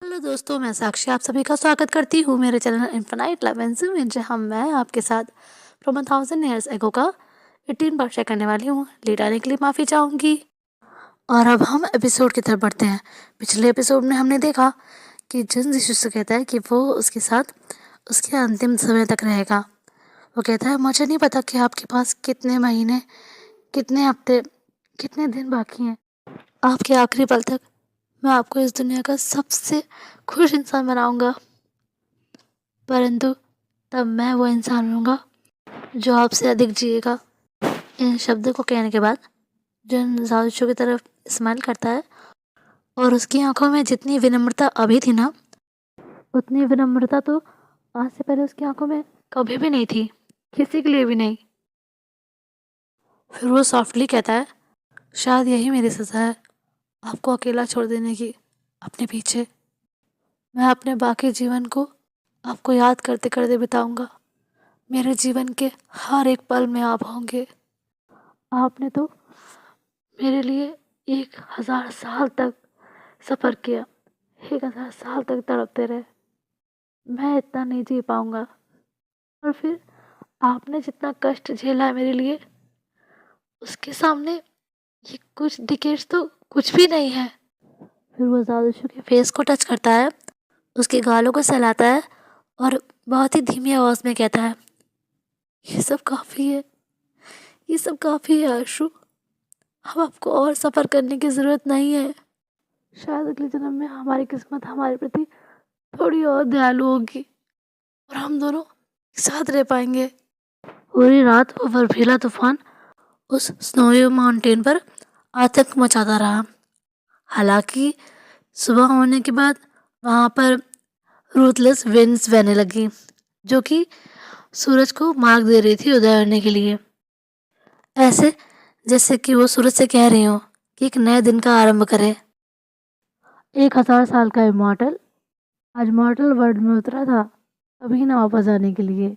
Hello दोस्तों, मैं साक्षी आप सभी का स्वागत करती हूँ मेरे चैनल इन्फिनाइट लेवेंस में, जहाँ मैं आपके साथ फ्रॉम 1000 ईयर्स एगो का 18 पार्ट शेयर करने वाली हूँ। लेट आने के लिए माफ़ी चाहूँगी। और अब हम एपिसोड की तरफ बढ़ते हैं। पिछले एपिसोड में हमने देखा कि जिन यीशु से कहता है कि वो उसके साथ उसके अंतिम समय तक रहेगा। वो कहता है, मुझे नहीं पता कि आपके पास कितने महीने, कितने हफ्ते, कितने दिन बाकी हैं। आपके आखिरी पल तक मैं आपको इस दुनिया का सबसे खुश इंसान बनाऊंगा, परंतु तब मैं वो इंसान होऊंगा जो आपसे अधिक जिएगा। इन शब्दों को कहने के बाद जन जादूशो की तरफ स्माइल करता है और उसकी आंखों में जितनी विनम्रता अभी थी ना, उतनी विनम्रता तो आज से पहले उसकी आंखों में कभी भी नहीं थी, किसी के लिए भी नहीं। फिर वो सॉफ्टली कहता है, शायद यही मेरी सजा है, आपको अकेला छोड़ देने की अपने पीछे। मैं अपने बाकी जीवन को आपको याद करते करते बिताऊंगा। मेरे जीवन के हर एक पल में आप होंगे। आपने तो मेरे लिए 1000 साल तक सफ़र किया, 1000 साल तक तड़पते रहे। मैं इतना नहीं जी पाऊंगा। और फिर आपने जितना कष्ट झेला है मेरे लिए, उसके सामने ये कुछ डिकेड्स तो कुछ भी नहीं है। फिर वो जादूशु के फेस को टच करता है, उसके गालों को सहलाता है और बहुत ही धीमी आवाज़ में कहता है, ये सब काफ़ी है, ये सब काफ़ी है आशु। अब आपको और सफ़र करने की ज़रूरत नहीं है। शायद अगले जन्म में हमारी किस्मत हमारे प्रति थोड़ी और दयालु होगी और हम दोनों एक साथ रह पाएंगे। पूरी रात वो बर्फीला तूफान उस स्नोई माउंटेन पर आतंक मचाता रहा। हालांकि सुबह होने के बाद वहाँ पर रूथलेस विंड्स बहने लगी, जो कि सूरज को मार्ग दे रही थी उदय होने के लिए। ऐसे जैसे कि वो सूरज से कह रही हो कि एक नए दिन का आरंभ करे। 1000 साल का इमॉर्टल आज मॉर्टल वर्ल्ड में उतरा था, कभी ना वापस आने के लिए।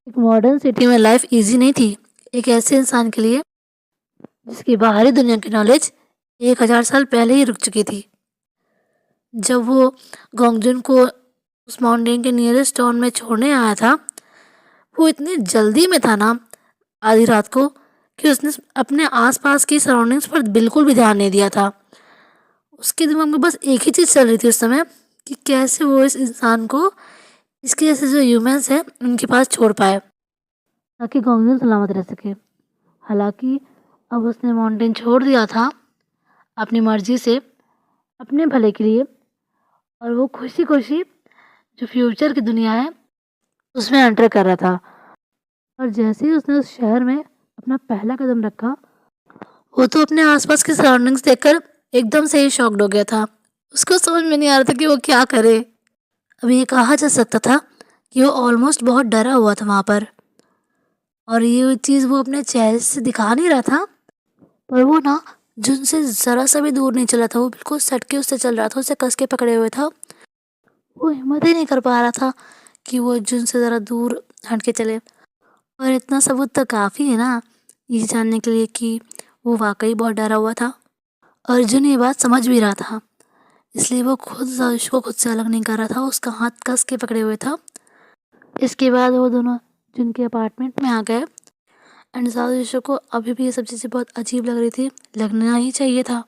एक मॉडर्न सिटी में लाइफ इजी नहीं थी एक ऐसे इंसान के लिए जिसकी बाहरी दुनिया की नॉलेज 1000 साल पहले ही रुक चुकी थी। जब वो गोंगजुन को उस माउंटेन के नियरेस्ट टाउन में छोड़ने आया था, वो इतनी जल्दी में था ना आधी रात को, कि उसने अपने आसपास की सराउंडिंग्स पर बिल्कुल भी ध्यान नहीं दिया था। उसके दिमाग में बस एक ही चीज़ चल रही थी उस समय, कि कैसे वो इस इंसान को इसके जैसे जो ह्यूमंस हैं उनके पास छोड़ पाए, ताकि गोंगजुन सलामत रह सके। हालांकि अब उसने माउंटेन छोड़ दिया था अपनी मर्जी से, अपने भले के लिए, और वो खुशी खुशी जो फ्यूचर की दुनिया है उसमें एंटर कर रहा था। और जैसे ही उसने उस शहर में अपना पहला कदम रखा, वो तो अपने आसपास की सराउंडिंग्स देखकर एकदम से ही शॉक्ड हो गया था। उसको समझ में नहीं आ रहा था कि वो क्या करे। अभी ये कहा जा सकता था कि वो ऑलमोस्ट बहुत डरा हुआ था वहाँ पर, और ये चीज़ वो अपने चेहरे से दिखा नहीं रहा था, पर वो ना जुन से ज़रा सा भी दूर नहीं चला था। वो बिल्कुल सट के उससे चल रहा था, उसे कस के पकड़े हुए था। वो हिम्मत ही नहीं कर पा रहा था कि वो जुन से ज़रा दूर हट के चले। और इतना सबूत तो काफ़ी है ना ये जानने के लिए कि वो वाकई बहुत डरा हुआ था। अर्जुन ये बात समझ भी रहा था, इसलिए वो खुद जादूश को खुद से अलग नहीं कर रहा था, उसका हाथ कस के पकड़े हुए था। इसके बाद वो दोनों जिनके अपार्टमेंट में आ गए, एंड जादूश को अभी भी ये सब चीज़ें बहुत अजीब लग रही थी, लगना ही चाहिए था।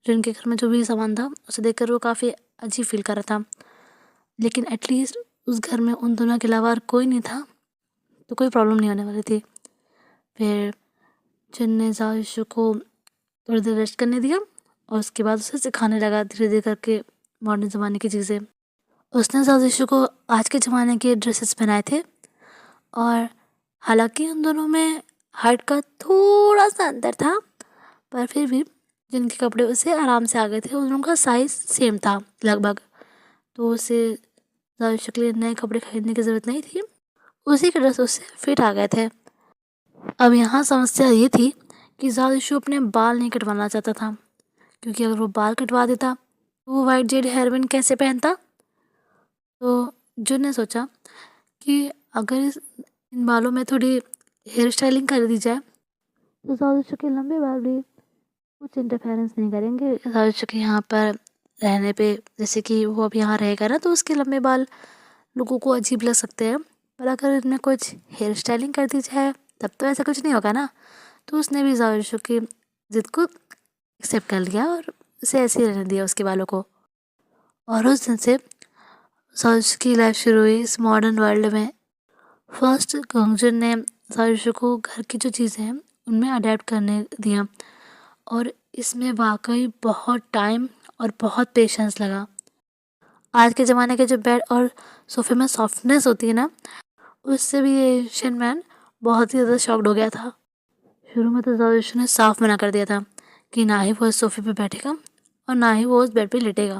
जिनके घर में जो भी सामान था उसे देखकर वो काफ़ी अजीब फील कर रहा था, लेकिन एटलीस्ट उस घर में उन दोनों के अलावा और कोई नहीं था, तो कोई प्रॉब्लम नहीं होने वाली थी। फिर जिन ने जादूश को थोड़ी देर रेस्ट करने दिया और उसके बाद उसे सिखाने लगा धीरे धीरे करके मॉडर्न ज़माने की चीज़ें। उसने जादूशु को आज के ज़माने के ड्रेसेस पहनाए थे, और हालांकि उन दोनों में हाइट का थोड़ा सा अंतर था, पर फिर भी जिनके कपड़े उसे आराम से आ गए थे उन लोगों का साइज़ सेम था लगभग, तो उसे जादूशु के लिए नए कपड़े खरीदने की ज़रूरत नहीं थी, उसी के ड्रेस उससे फिट आ गए थे। अब यहाँ समस्या ये थी कि जादूशु अपने बाल नहीं कटवाना चाहता था, क्योंकि अगर वो बाल कटवा देता तो वो वाइट जेड हेयरबैंड कैसे पहनता। तो जुन ने सोचा कि अगर इन बालों में थोड़ी हेयर स्टाइलिंग कर दी जाए तो जादूशु के लंबे बाल भी कुछ इंटरफेरेंस नहीं करेंगे जादूशु के यहाँ पर रहने पे, जैसे कि वो अब यहाँ रहेगा ना तो उसके लंबे बाल लोगों को अजीब लग सकते हैं, पर अगर इनमें कुछ हेयर स्टाइलिंग कर दी जाए तब तो ऐसा कुछ नहीं होगा ना। तो उसने भी जाविशु की ज़िद को एक्सेप्ट कर लिया और उसे ऐसे ही रहने दिया उसके बालों को। और उस दिन से जाविशु की लाइफ शुरू हुई इस मॉडर्न वर्ल्ड में। फर्स्ट गंगजन ने जाविशु को घर की जो चीज़ें हैं उनमें अडेप्ट करने दिया, और इसमें वाकई बहुत टाइम और बहुत पेशेंस लगा। आज के ज़माने के जो बेड और सोफे में सॉफ्टनेस होती है ना, उससे भी ये एशियन मैन बहुत ही ज़्यादा शॉक्ड हो गया था। शुरू में तो जाविशु ने साफ मना कर दिया था कि ना ही वो इस सोफे पे बैठेगा और ना ही वो उस बेड पे लेटेगा,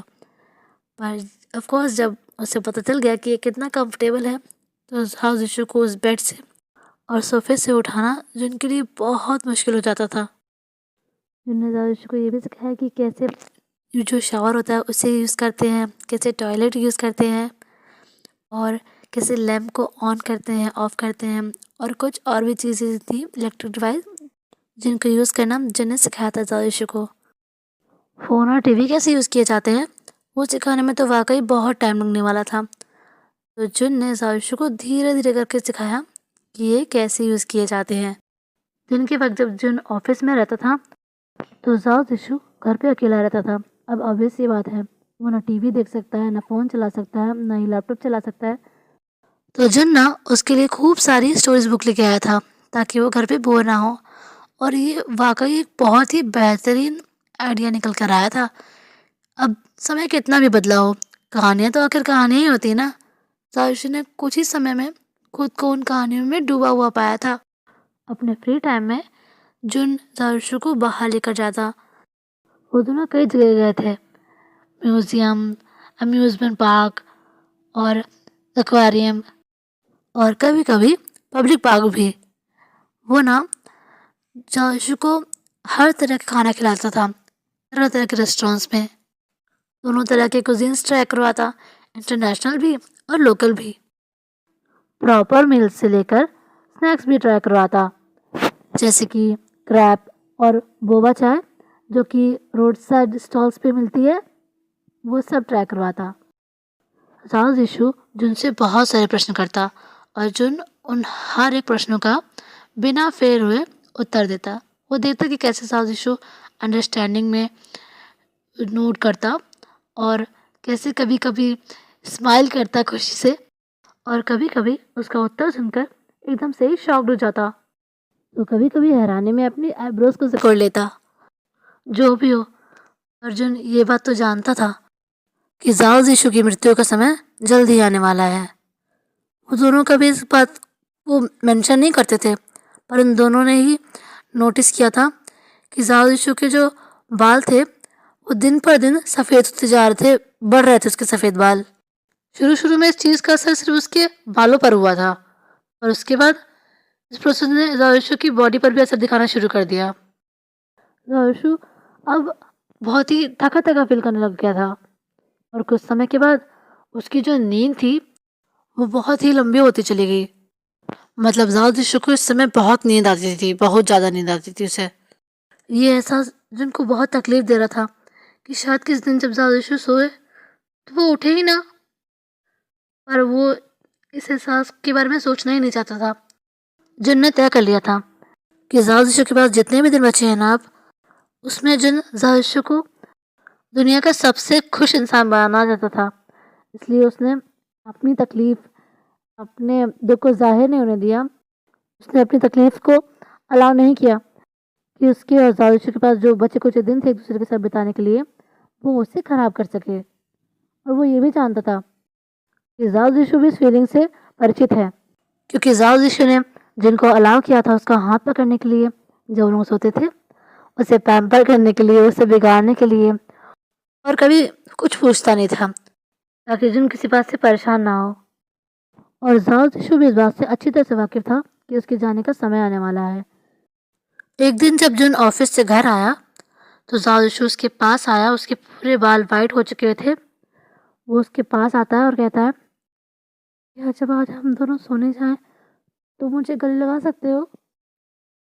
पर ऑफ कोर्स जब उसे पता चल गया कि ये कितना कंफर्टेबल है तो जाविशु को उस बेड से और सोफे से उठाना जो उनके लिए बहुत मुश्किल हो जाता था। जिन्होंने जाविशु को ये भी सिखाया कि कैसे ये जो शावर होता है उसे यूज़ करते हैं, कैसे टॉयलेट यूज़ करते हैं और कैसे लैंप को ऑन करते हैं, ऑफ करते हैं, और कुछ और भी चीज़ें थी इलेक्ट्रिक डिवाइस जिनको यूज़ करना जिन्हें सिखाया था जाविशु को। फ़ोन और टीवी कैसे यूज़ किए जाते हैं वो सिखाने में तो वाकई बहुत टाइम लगने वाला था। तो जुन ने जाविशु को धीरे धीरे करके सिखाया कि ये कैसे यूज़ किए जाते हैं। दिन के वक्त जब जुन ऑफिस में रहता था तो जाविशु घर पे अकेला रहता था। अब ऑब्वियस सी बात है, वो ना टीवी देख सकता है, ना फ़ोन चला सकता है, ना ही लैपटॉप चला सकता है। तो जुन ना उसके लिए खूब सारी स्टोरीज बुक लेके आया था ताकि वो घर पे बोर ना हो, और ये वाकई एक बहुत ही बेहतरीन आइडिया निकल कर आया था। अब समय कितना भी बदला हो, कहानियाँ तो आखिर कहानियाँ ही होती है ना। जाविशु ने कुछ ही समय में खुद को उन कहानियों में डूबा हुआ पाया था। अपने फ्री टाइम में जुन जाविशु को बाहर लेकर जाता। वो दोनों कई जगह गए थे, म्यूज़ियम, अम्यूज़मेंट पार्क और एक्वेरियम, और कभी कभी पब्लिक पार्क भी। वो ना जाविशु को हर तरह का खाना खिलाता था, तरह तरह के रेस्टोरेंट्स में, दोनों तरह के कुजीन्स ट्राई करवाता, इंटरनेशनल भी और लोकल भी। प्रॉपर मील्स से लेकर स्नैक्स भी ट्राई करवाता, जैसे कि क्रैप और बोबा चाय जो कि रोड साइड स्टॉल्स पे मिलती है, वो सब ट्राई करवाता। जाविशु जुन से बहुत सारे प्रश्न करता और जुन उन हर एक प्रश्नों का बिना फेर हुए उत्तर देता। वो देखता कि कैसे जाविशु अंडरस्टैंडिंग में नोट करता और कैसे कभी कभी स्माइल करता खुशी से, और कभी कभी उसका उत्तर सुनकर एकदम से ही शॉक्ड हो जाता। तो कभी कभी हैरानी में अपनी आईब्रोज को सिकोड़ लेता। जो भी हो, अर्जुन ये बात तो जानता था कि जाविशु की मृत्यु का समय जल्द ही आने वाला है। वो दोनों कभी इस बात को मेंशन नहीं करते थे, पर उन दोनों ने ही नोटिस किया था कि जाविशु के जो बाल थे वो दिन पर दिन सफ़ेद होते जा रहे थे, बढ़ रहे थे उसके सफ़ेद बाल। शुरू शुरू में इस चीज़ का असर सिर्फ उसके बालों पर हुआ था, और उसके बाद इस प्रोसेस ने जाविशु की बॉडी पर भी असर दिखाना शुरू कर दिया। जाविशु अब बहुत ही थका थका फील करने लग गया था, और कुछ समय के बाद उसकी जो नींद थी वो बहुत ही लंबी होती चली गई। मतलब जाविशु को इस समय बहुत नींद आती थी, बहुत ज़्यादा नींद आती थी उसे। ये एहसास जिनको बहुत तकलीफ दे रहा था कि शायद किस दिन जब जाविशु सोए तो वो उठे ही ना, पर वो इस एहसास के बारे में सोचना ही नहीं चाहता था। जिन ने तय कर लिया था कि जाविशु के पास जितने भी दिन बचे हैं ना, अब उसमें जिन जाविशु को दुनिया का सबसे खुश इंसान बनाना चाहता था, इसलिए उसने अपनी तकलीफ, अपने दुख को जाहिर नहीं होने दिया। उसने अपनी तकलीफ को अलाउ नहीं किया कि उसके और जाविशु के पास जो बचे कुछ दिन थे एक दूसरे के साथ बिताने के लिए वो उससे खराब कर सके। और वो ये भी जानता था कि जाविशु भी इस फीलिंग से परिचित है, क्योंकि जाविशु ने जिनको अलाउ किया था उसका हाथ पकड़ने के लिए जब लोग सोते थे, उसे पैम्पर करने के लिए, उसे बिगाड़ने के लिए, और कभी कुछ पूछता नहीं था ताकि जिन किसी बात से परेशान ना हो। और जाविशु भी इस बात से अच्छी तरह से वाकिफ था कि उसके जाने का समय आने वाला है। एक दिन जब जुन ऑफिस से घर आया तो जाविशु उसके पास आया। उसके पूरे बाल वाइट हो चुके थे। वो उसके पास आता है और कहता है, क्या जब आज हम दोनों सोने जाएं तो मुझे गले लगा सकते हो?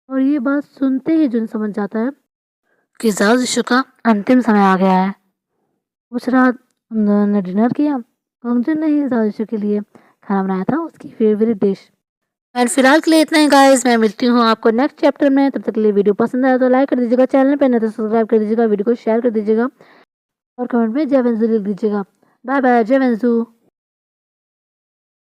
और ये बात सुनते ही जुन समझ जाता है कि जाविशु का अंतिम समय आ गया है। मुशरात ने डिनर किया। कंगजन ने ही साजिशों के लिए खाना बनाया था, उसकी फेवरेट डिश। एंड फिलहाल के लिए इतना ही गाइस, मैं मिलती हूँ आपको नेक्स्ट चैप्टर में। तब तक के लिए वीडियो पसंद आया तो लाइक कर दीजिएगा, चैनल पे नहीं तो सब्सक्राइब कर दीजिएगा, वीडियो को शेयर कर दीजिएगा और कमेंट में जय वेंजू लिख दीजिएगा। बाय बाय, जय वेंजू।